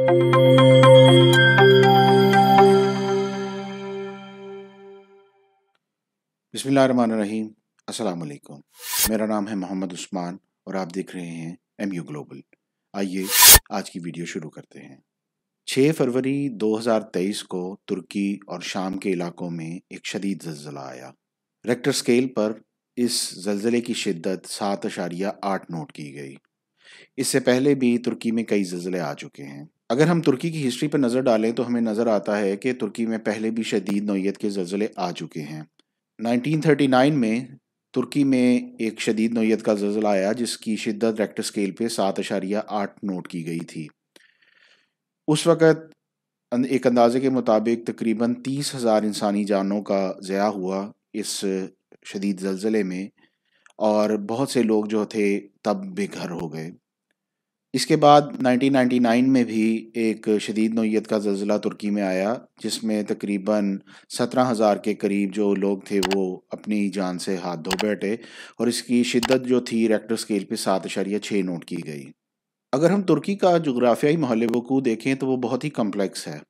बिस्मिल्लाहिर्रहमानिर्रहीम। अस्सलाम वालेकुम। मेरा नाम है मोहम्मद उस्मान और आप देख रहे हैं MU ग्लोबल। आइए आज की वीडियो शुरू करते हैं। 6 फरवरी 2023 को तुर्की और शाम के इलाकों में एक शदीद ज़लज़ला आया। रेक्टर स्केल पर इस ज़लज़ले की शिद्दत 7.8 नोट की गई। इससे पहले भी तुर्की में कई ज़लज़ले आ चुके हैं। अगर हम तुर्की की हिस्ट्री पर नज़र डालें तो हमें नज़र आता है कि तुर्की में पहले भी शदीद नौइयत के ज़लज़ले आ चुके हैं। 1939 में तुर्की में एक शदीद नौइयत का ज़लज़ला आया जिसकी शिद्दत रेक्टर स्केल पे 7.8 नोट की गई थी। उस वक़्त एक अंदाज़े के मुताबिक तकरीबन 30,000 इंसानी जानों का ज़िया हुआ इस शदीद ज़लज़ले में और बहुत से लोग जो थे तब बेघर हो गए। इसके बाद 1999 में भी एक शदीद नौइयत का ज़लज़ला तुर्की में आया जिसमें तकरीबन 17,000 के करीब जो लोग थे वो अपनी जान से हाथ धो बैठे और इसकी शिद्दत जो थी रेक्टर स्केल पे 7.6 नोट की गई। अगर हम तुर्की का जुग्राफियाई माहौल वक़ूअ देखें तो वो बहुत ही कम्प्लेक्स है।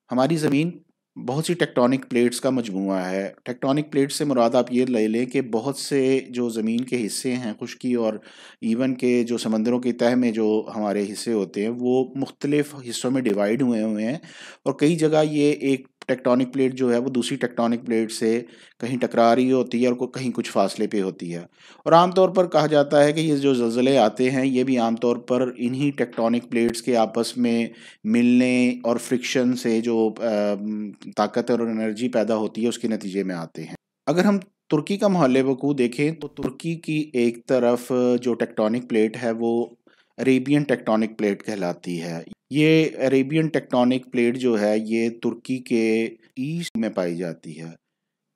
हमारी ज़मीन बहुत सी टेक्टोनिक प्लेट्स का मजमूआ है। टेक्टोनिक प्लेट्स से मुराद आप ये ले लें कि बहुत से जो ज़मीन के हिस्से हैं खुश्की और इवन के जो समंदरों की तह में जो हमारे हिस्से होते हैं वो मुख्तलिफ़ हिस्सों में डिवाइड हुए हुए हैं और कई जगह ये एक टेक्टोनिक प्लेट जो है वो दूसरी टेक्टोनिक प्लेट से कहीं टकरा रही होती है और कहीं कुछ फासले पे होती है। और आमतौर पर कहा जाता है कि ये जो ज़लज़ले आते हैं ये भी आमतौर पर इन्हीं टेक्टोनिक प्लेट्स के आपस में मिलने और फ्रिक्शन से जो ताकत और एनर्जी पैदा होती है उसके नतीजे में आते हैं। अगर हम तुर्की का माहौल वक़ूअ देखें तो तुर्की की एक तरफ जो टेक्टोनिक प्लेट है वो अरेबियन टेक्टोनिक प्लेट कहलाती है। ये अरेबियन टेक्टोनिक प्लेट जो है ये तुर्की के ईस्ट में पाई जाती है।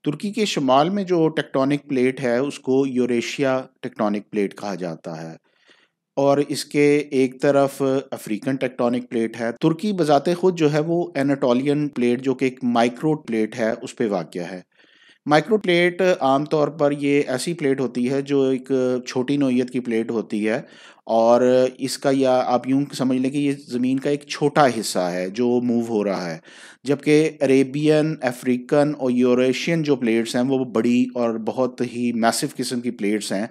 तुर्की के शुमाल में जो टेक्टोनिक प्लेट है उसको यूरेशिया टेक्टोनिक प्लेट कहा जाता है और इसके एक तरफ अफ्रीकन टेक्टोनिक प्लेट है। तुर्की बज़ाते खुद जो है वो एनाटोलियन प्लेट जो कि एक माइक्रो प्लेट है उस पे वाक़या है। माइक्रो प्लेट आमतौर पर ये ऐसी प्लेट होती है जो एक छोटी नौइयत की प्लेट होती है और इसका या आप यूं समझ लें कि ये ज़मीन का एक छोटा हिस्सा है जो मूव हो रहा है, जबकि अरेबियन, अफ्रीकन और यूरेशियन जो प्लेट्स हैं वो बड़ी और बहुत ही मैसिव किस्म की प्लेट्स हैं।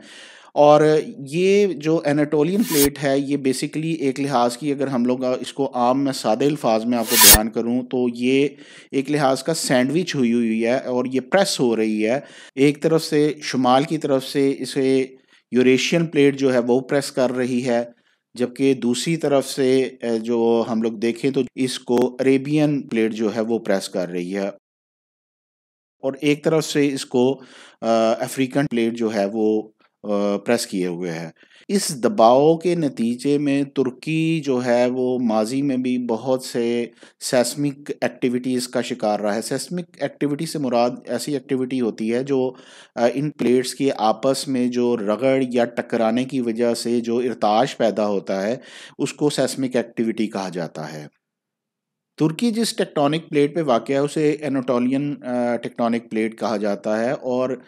और ये जो एनाटोलियन प्लेट है ये बेसिकली एक लिहाज की अगर हम लोग इसको आम में सादे अल्फाज में आपको बयान करूं तो ये एक लिहाज का सैंडविच हुई हुई है और ये प्रेस हो रही है। एक तरफ से शुमाल की तरफ से इसे यूरेशियन प्लेट जो है वो प्रेस कर रही है, जबकि दूसरी तरफ से जो हम लोग देखें तो इसको अरेबियन प्लेट जो है वो प्रेस कर रही है और एक तरफ से इसको अफ्रीकन प्लेट जो है वो प्रेस किए हुए है। इस दबाव के नतीजे में तुर्की जो है वो माजी में भी बहुत से सेस्मिक एक्टिविटीज़ का शिकार रहा है। सेस्मिक एक्टिविटी से मुराद ऐसी एक्टिविटी होती है जो इन प्लेट्स की आपस में जो रगड़ या टकराने की वजह से जो इर्ताश पैदा होता है उसको सेस्मिक एक्टिविटी कहा जाता है। तुर्की जिस टेक्टोनिक प्लेट पे वाक़ है उसे एनाटोलियन टेक्टोनिक प्लेट कहा जाता है और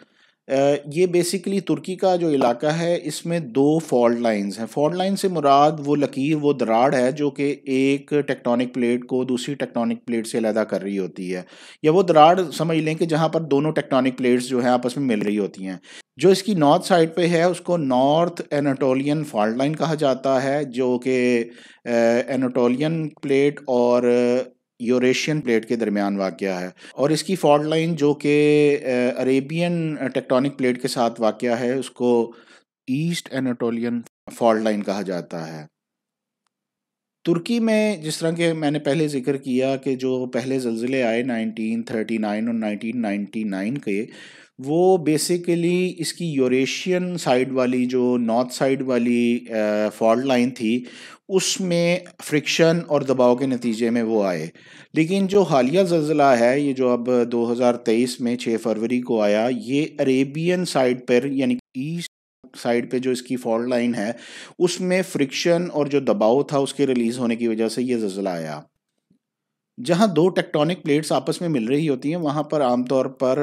ये बेसिकली तुर्की का जो इलाका है इसमें दो फॉल्ट लाइंस हैं। फॉल्ट लाइन से मुराद वो लकीर वो दरार है जो कि एक टेक्टोनिक प्लेट को दूसरी टेक्टोनिक प्लेट से अलहदा कर रही होती है, या वो दरार समझ लें कि जहाँ पर दोनों टेक्टोनिक प्लेट्स जो हैं आपस में मिल रही होती हैं। जो इसकी नॉर्थ साइड पे है उसको नॉर्थ एनाटोलियन फॉल्ट लाइन कहा जाता है जो कि एनाटोलियन प्लेट और यूरेशियन प्लेट के दरमियान वाक़या है और इसकी फॉल्ट लाइन जो कि अरेबियन टेक्टोनिक प्लेट के साथ वाक़या है उसको ईस्ट एनाटोलियन फॉल्ट लाइन कहा जाता है। तुर्की में जिस तरह के मैंने पहले ज़िक्र किया कि जो पहले ज़लज़ले आए 1939 और 1999 के, वो बेसिकली इसकी यूरेशियन साइड वाली जो नॉर्थ साइड वाली फॉल्ट लाइन थी उसमें फ्रिक्शन और दबाव के नतीजे में वो आए। लेकिन जो हालिया ज़लज़ला है ये जो अब 2023 में 6 फरवरी को आया ये अरेबियन साइड पर यानी ईस्ट साइड पे जो इसकी फॉल्ट लाइन है उसमें फ्रिक्शन और जो दबाव था उसके रिलीज होने की वजह से ये ज़लज़ला आया। जहाँ दो टेक्टोनिक प्लेट्स आपस में मिल रही होती हैं वहाँ पर आमतौर पर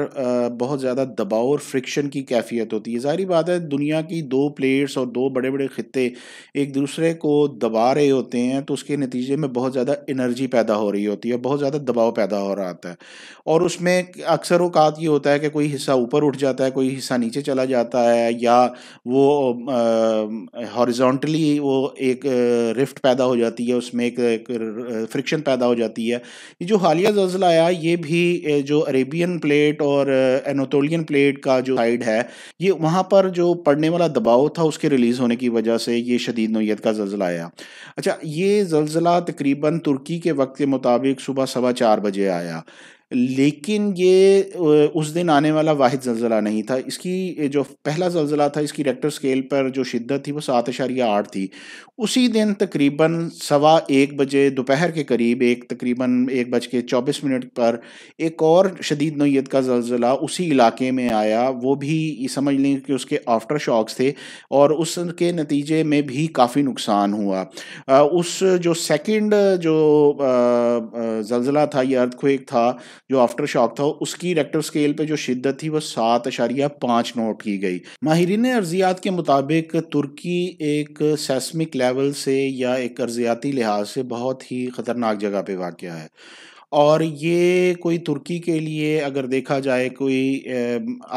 बहुत ज़्यादा दबाव और फ्रिक्शन की कैफियत होती है। ज़ाहिर बात है, दुनिया की दो प्लेट्स और दो बड़े बड़े खित्ते एक दूसरे को दबा रहे होते हैं, तो उसके नतीजे में बहुत ज़्यादा एनर्जी पैदा हो रही होती है, बहुत ज़्यादा दबाव पैदा हो रहा होता है। और उसमें अक्सर औकात ये होता है कि कोई हिस्सा ऊपर उठ जाता है, कोई हिस्सा नीचे चला जाता है, या वो हॉरिजॉन्टली वो एक रिफ्ट पैदा हो जाती है, उसमें एक फ्रिक्शन पैदा हो जाती है। ये जो हालिया ज़ल्ज़ला आया, ये भी जो अरेबियन प्लेट और एनातोलियन प्लेट का जो साइड है, ये वहाँ पर जो पड़ने वाला दबाव था उसके रिलीज़ होने की वजह से ये शदीद नौइयत का ज़ल्ज़ला आया। अच्छा, ये ज़ल्ज़ला तकरीबन तुर्की के वक़्त के मुताबिक सुबह सवा 4 बजे आया। लेकिन ये उस दिन आने वाला वाहिद ज़ल्ज़ला नहीं था। इसकी जो पहला ज़ल्ज़ला था, इसकी रिक्टर स्केल पर जो शिद्दत थी वो 7.8 थी। उसी दिन तकरीबन सवा 1 बजे दोपहर के करीब तकरीबन 1 बज के 24 मिनट पर एक और शदीद नौइयत का ज़ल्ज़ला उसी इलाके में आया। वो भी ये समझ लें कि उसके आफ्टर शॉक्स थे और उसके नतीजे में भी काफ़ी नुकसान हुआ। उस जो सेकंड जो ज़ल्ज़ला था, ये अर्थक्वेक था, जो आफ्टर शॉक था, उसकी रिक्टर स्केल पे जो शिद्दत थी वो 7.5 नोट की गई। माहिरीन अर्जियात के मुताबिक तुर्की एक सेस्मिक लेवल से या एक अर्जियाती लिहाज से बहुत ही ख़तरनाक जगह पे वाक़या है। और ये कोई तुर्की के लिए अगर देखा जाए कोई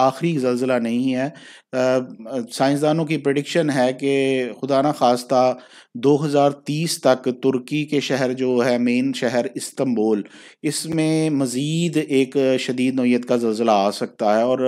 आखिरी ज़ल्ज़ला नहीं है। साइंसदानों की प्रेडिक्शन है कि खुदा न ख़ास्ता 2030 तक तुर्की के शहर जो है, मेन शहर इस्तांबुल, इसमें मज़ीद एक शदीद नौइयत का ज़ल्ज़ला आ सकता है। और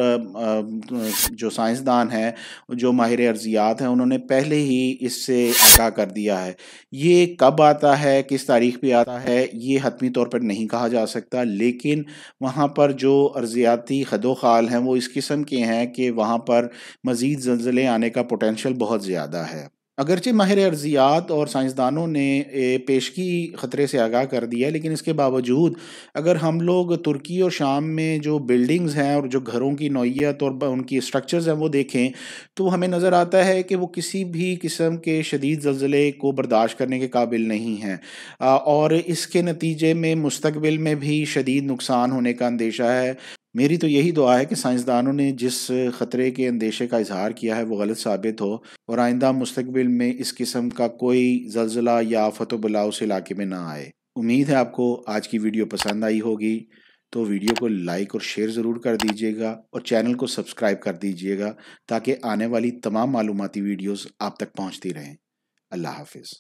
जो साइंसदान हैं, जो माहिर अर्ज़ियात हैं, उन्होंने पहले ही इससे आगाह कर दिया है। ये कब आता है, किस तारीख पे आता है, ये हतमी तौर पर नहीं कहा जा सकता, लेकिन वहाँ पर जो अर्ज़ियाती खदोखाल हैं वो इस किस्म के हैं कि वहाँ पर मज़ीद ज़लज़ले आने का पोटेंशियल बहुत ज़्यादा है। अगरचे माहिर अर्जियात और साइंसदानों ने पेशगी ख़तरे से आगाह कर दिया है, लेकिन इसके बावजूद अगर हम लोग तुर्की और शाम में जो बिल्डिंग्स हैं और जो घरों की नौइयत और उनकी स्ट्रक्चर्स हैं वो देखें, तो हमें नज़र आता है कि वो किसी भी किस्म के शदीद ज़लज़ले को बर्दाश्त करने के काबिल नहीं हैं। और इसके नतीजे में मुस्तकबिल में भी शदीद नुकसान होने का अंदेशा है। मेरी तो यही दुआ है कि साइंसदानों ने जिस ख़तरे के अंदेशे का इज़हार किया है वो गलत साबित हो और आइंदा मुस्तकबिल में इस किस्म का कोई ज़ल्ज़ला या आफ़त व बला उस इलाके में ना आए। उम्मीद है आपको आज की वीडियो पसंद आई होगी, तो वीडियो को लाइक और शेयर ज़रूर कर दीजिएगा और चैनल को सब्सक्राइब कर दीजिएगा, ताकि आने वाली तमाम मालूमाती वीडियोज़ आप तक पहुँचती रहें। अल्लाह हाफ़िज़।